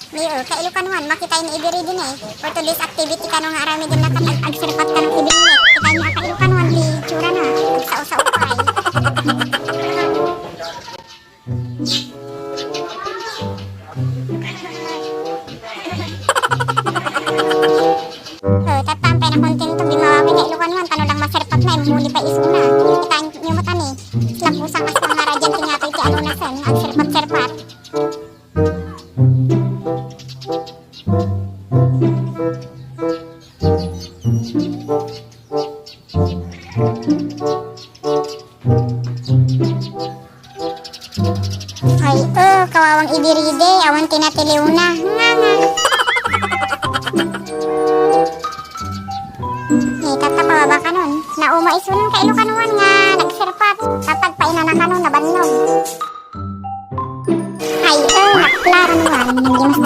Mayor, ka Ilocanuan, makita yung ibiri din eh. For today's activity ka nung arami din na ag-serpat ka ng ibirit. Kita niya ka Ilocanuan, di tsura na. Agsao-sao ka eh. Tatampay na kontento, bimawawin na Ilocanuan, tano lang maserpat na, muli pa isuna. Kita niyo mo tani, sila pusang kas mga radyan tinatoy ti ano na sen, ag-serpat-serpat. Ay, kawawang ibiride, awan tinatiliw na. Nga nga. Tata, pababa ka nun. Nauma isunong ka Ilocanuan nga.